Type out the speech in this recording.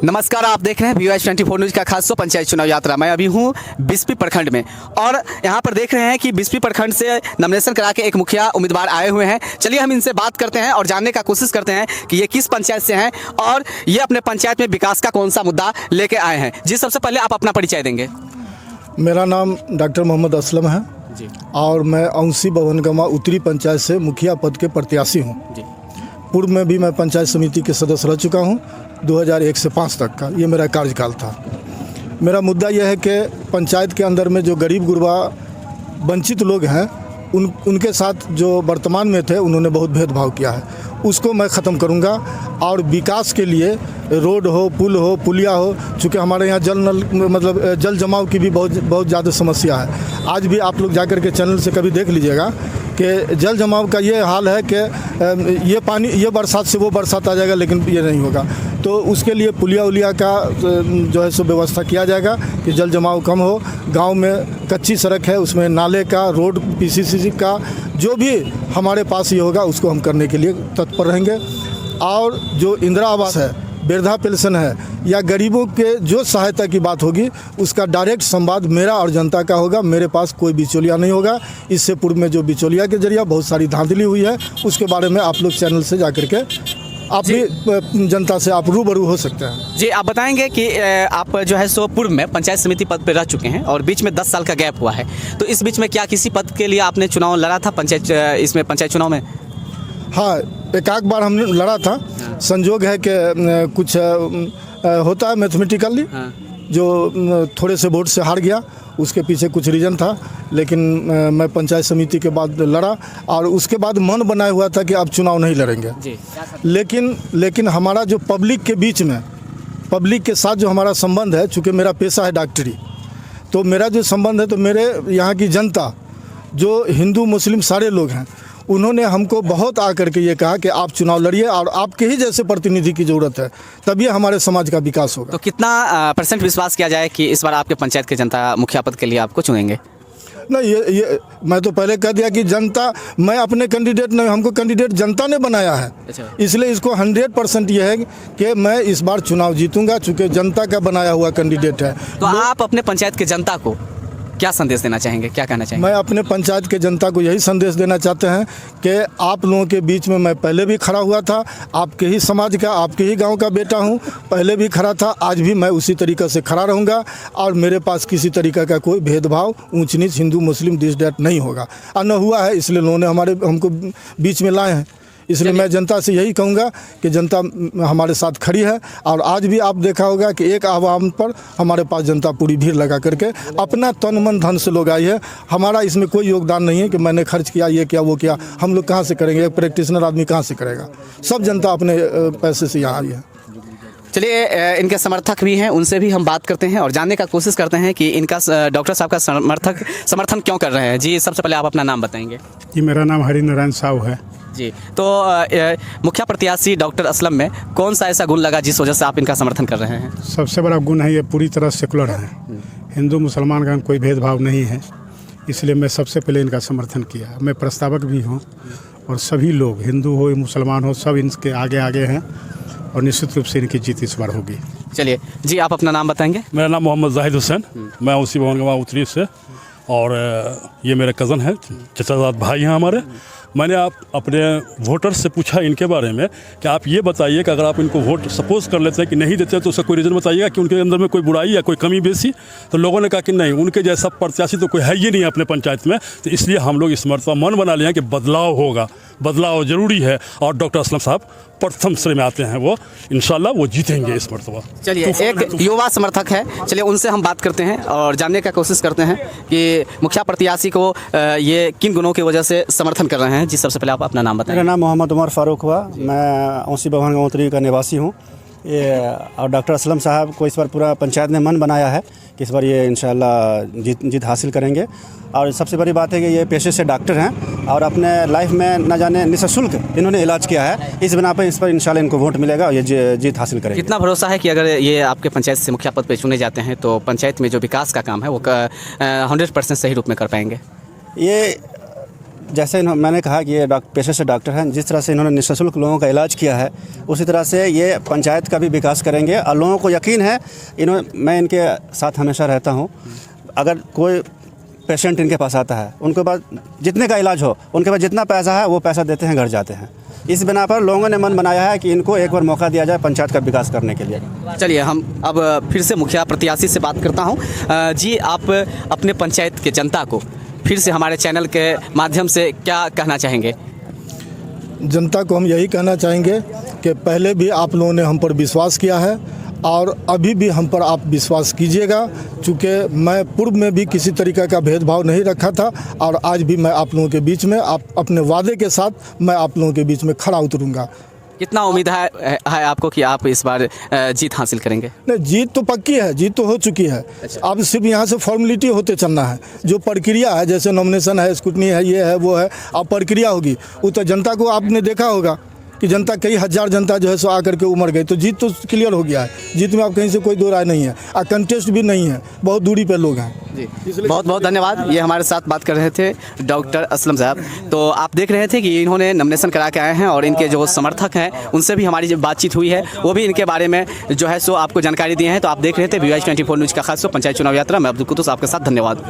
नमस्कार, आप देख रहे हैं VOH24 न्यूज़ का खास शो पंचायत चुनाव यात्रा। मैं अभी हूं बिस्पी प्रखंड में और यहां पर देख रहे हैं कि बिस्पी प्रखंड से नॉमिनेशन करा के एक मुखिया उम्मीदवार आए हुए हैं। चलिए हम इनसे बात करते हैं और जानने का कोशिश करते हैं कि ये किस पंचायत से हैं और ये अपने पंचायत में विकास का कौन सा मुद्दा लेके आए हैं। जी, सबसे पहले आप अपना परिचय देंगे। मेरा नाम डॉक्टर मोहम्मद असलम है जी, और मैं औंसी भवनगमा उत्तरी पंचायत से मुखिया पद के प्रत्याशी हूँ। जी, पूर्व में भी मैं पंचायत समिति के सदस्य रह चुका हूँ 2001 से 5 तक का, ये मेरा कार्यकाल था। मेरा मुद्दा यह है कि पंचायत के अंदर में जो गरीब गुरबा वंचित लोग हैं उनके साथ जो वर्तमान में थे उन्होंने बहुत भेदभाव किया है, उसको मैं ख़त्म करूंगा। और विकास के लिए रोड हो, पुल हो, पुलिया हो, चूँकि हमारे यहाँ जल जमाव की भी बहुत ज़्यादा समस्या है। आज भी आप लोग जाकर के चैनल से कभी देख लीजिएगा कि जल जमाव का ये हाल है कि ये पानी ये बरसात से वो बरसात आ जाएगा लेकिन ये नहीं होगा। तो उसके लिए पुलिया उलिया का जो है सो व्यवस्था किया जाएगा कि जल जमाव कम हो। गांव में कच्ची सड़क है, उसमें नाले का, रोड, PCC का जो भी हमारे पास ये होगा उसको हम करने के लिए तत्पर रहेंगे। और जो इंदिरा आवास है, वृद्धा पेंशन है या गरीबों के जो सहायता की बात होगी उसका डायरेक्ट संवाद मेरा और जनता का होगा। मेरे पास कोई बिचौलिया नहीं होगा। इससे पूर्व में जो बिचौलिया के जरिए बहुत सारी धांधली हुई है उसके बारे में आप लोग चैनल से जाकर के आप भी जनता से आप रूबरू हो सकते हैं। जी, आप बताएंगे कि आप जो है सो पूर्व में पंचायत समिति पद पर रह चुके हैं और बीच में 10 साल का गैप हुआ है, तो इस बीच में क्या किसी पद के लिए आपने चुनाव लड़ा था पंचायत चुनाव में? हाँ, एक बार हमने लड़ा था। संजोग है कि कुछ होता है मैथमेटिकली, जो थोड़े से वोट से हार गया, उसके पीछे कुछ रीज़न था। लेकिन मैं पंचायत समिति के बाद लड़ा और उसके बाद मन बनाया हुआ था कि अब चुनाव नहीं लड़ेंगे जी। लेकिन हमारा जो पब्लिक के बीच में, पब्लिक के साथ जो हमारा संबंध है, चूँकि मेरा पेशा है डॉक्टरी, तो मेरा जो संबंध है, तो मेरे यहाँ की जनता जो हिंदू मुस्लिम सारे लोग हैं उन्होंने हमको बहुत आकर के ये कहा कि आप चुनाव लड़िए और आपके ही जैसे प्रतिनिधि की ज़रूरत है, तभी हमारे समाज का विकास होगा। तो कितना % विश्वास किया जाए कि इस बार आपके पंचायत के जनता मुखिया पद के लिए आपको चुनेंगे? नहीं, ये मैं तो पहले कह दिया कि जनता, मैं अपने कैंडिडेट नहीं, हमको कैंडिडेट जनता ने बनाया है। अच्छा। इसलिए इसको 100% ये है कि मैं इस बार चुनाव जीतूंगा, चूँकि जनता का बनाया हुआ कैंडिडेट है। तो आप अपने पंचायत के जनता को क्या संदेश देना चाहेंगे, क्या कहना चाहेंगे? मैं अपने पंचायत के जनता को यही संदेश देना चाहते हैं कि आप लोगों के बीच में मैं पहले भी खड़ा हुआ था, आपके ही समाज का, आपके ही गांव का बेटा हूं, पहले भी खड़ा था, आज भी मैं उसी तरीक़े से खड़ा रहूंगा। और मेरे पास किसी तरीक़े का कोई भेदभाव, ऊंच नीच, हिंदू मुस्लिम दिस डैट नहीं होगा और न हुआ है, इसलिए लोगों ने हमको बीच में लाए हैं। इसलिए मैं जनता से यही कहूँगा कि जनता हमारे साथ खड़ी है। और आज भी आप देखा होगा कि एक आह्वान पर हमारे पास जनता पूरी भीड़ लगा करके अपना तन मन धन से लोग आई है। हमारा इसमें कोई योगदान नहीं है कि मैंने खर्च किया, ये किया, वो किया। हम लोग कहाँ से करेंगे? एक प्रैक्टिशनर आदमी कहाँ से करेगा? सब जनता अपने पैसे से यहाँ आई है। चलिए, इनके समर्थक भी हैं, उनसे भी हम बात करते हैं और जानने का कोशिश करते हैं कि इनका डॉक्टर साहब का समर्थन क्यों कर रहे हैं। जी, सबसे पहले आप अपना नाम बताएंगे। जी, मेरा नाम हरि नारायण साहू है। जी, तो मुखिया प्रत्याशी डॉक्टर असलम में कौन सा ऐसा गुण लगा जिस वजह से आप इनका समर्थन कर रहे हैं? सबसे बड़ा गुण है ये पूरी तरह सेकुलर है, हिंदू मुसलमान का कोई भेदभाव नहीं है, इसलिए मैं सबसे पहले इनका समर्थन किया। मैं प्रस्तावक भी हूँ और सभी लोग, हिंदू हो मुसलमान हो, सब इनके आगे हैं और निश्चित रूप से इनकी जीत इस बार होगी। चलिए जी, आप अपना नाम बताएंगे। मेरा नाम मोहम्मद जाहिद हुसैन, मैं उसी भवनगमा उत्तरी से, और ये मेरे कज़न है, चचाजाद भाई हैं हमारे। मैंने आप अपने वोटर से पूछा इनके बारे में कि आप ये बताइए कि अगर आप इनको वोट सपोज कर लेते हैं कि नहीं देते तो उसका कोई रीज़न बताइएगा कि उनके अंदर में कोई बुराई या कोई कमी बेसी। तो लोगों ने कहा कि नहीं, उनके जैसा प्रत्याशी तो कोई है ही नहीं अपने पंचायत में, तो इसलिए हम लोग इस मरतबा मन बना लिया कि बदलाव होगा, बदलाव ज़रूरी है और डॉक्टर असलम साहब प्रथम श्रेणी में आते हैं, वो इंशाल्लाह वो जीतेंगे इस मरतबा। चलिए, एक युवा समर्थक है, चलिए उनसे हम बात करते हैं और जानने का कोशिश करते हैं कि मुखिया प्रत्याशी को ये किन गुणों की वजह से समर्थन कर रहे हैं। जी, सबसे पहले आप अपना नाम बताएं। मेरा नाम मोहम्मद उमर फारूक हुआ, मैं औंसी भवनगमा उत्तरी का निवासी हूँ। ये और डॉक्टर असलम साहब को इस बार पूरा पंचायत ने मन बनाया है कि इस बार ये इंशाल्लाह जीत हासिल करेंगे। और सबसे बड़ी बात है कि ये पेशे से डॉक्टर हैं और अपने लाइफ में न जाने निःशुल्क इन्होंने इलाज किया है। इस बिना पर इस पर इंशाल्लाह इनको वोट मिलेगा और ये जीत हासिल करेंगे। कितना भरोसा है कि अगर ये आपके पंचायत से मुखिया पद पर चुने जाते हैं तो पंचायत में जो विकास का काम है वो 100% सही रूप में कर पाएंगे? ये जैसे मैंने कहा कि ये पेशे से डॉक्टर हैं, जिस तरह से इन्होंने निःशुल्क लोगों का इलाज किया है, उसी तरह से ये पंचायत का भी विकास करेंगे। और लोगों को यकीन है, मैं इनके साथ हमेशा रहता हूँ। अगर कोई पेशेंट इनके पास आता है, उनके पास जितने का इलाज हो, उनके पास जितना पैसा है वो पैसा देते हैं, घर जाते हैं। इस बिना पर लोगों ने मन बनाया है कि इनको एक बार मौका दिया जाए पंचायत का विकास करने के लिए। चलिए हम अब फिर से मुखिया प्रत्याशी से बात करता हूँ। जी, आप अपने पंचायत के जनता को फिर से हमारे चैनल के माध्यम से क्या कहना चाहेंगे? जनता को हम यही कहना चाहेंगे कि पहले भी आप लोगों ने हम पर विश्वास किया है और अभी भी हम पर आप विश्वास कीजिएगा, चूँकि मैं पूर्व में भी किसी तरीके का भेदभाव नहीं रखा था और आज भी मैं आप लोगों के बीच में अपने वादे के साथ मैं आप लोगों के बीच में खड़ा उतरूँगा। कितना उम्मीद है आपको कि आप इस बार जीत हासिल करेंगे? नहीं, जीत तो पक्की है, जीत तो हो चुकी है। अब सिर्फ यहाँ से फॉर्मेलिटी होते चलना है। जो प्रक्रिया है, जैसे नॉमिनेशन है, स्क्रूटनी है, ये है वो है, अब प्रक्रिया होगी। वो तो जनता को आपने देखा होगा कि जनता कई हजार जनता जो है सो आकर के उमड़ गई, तो जीत तो क्लियर हो गया है। जीत में आप कहीं से कोई दो राय नहीं है और कंटेस्ट भी नहीं है, बहुत दूरी पर लोग हैं। जी, बहुत बहुत धन्यवाद। ये हमारे साथ बात कर रहे थे डॉक्टर असलम साहब। तो आप देख रहे थे कि इन्होंने नॉमिनेशन करा के आए हैं और इनके जो समर्थक हैं उनसे भी हमारी जब बातचीत हुई है, वो भी इनके बारे में जो है सो आपको जानकारी दिए हैं। तो आप देख रहे थे VY24 न्यूज़ का खास पंचायत चुनाव यात्रा। मैं अब्दुल कुद्दूस आपके साथ, धन्यवाद।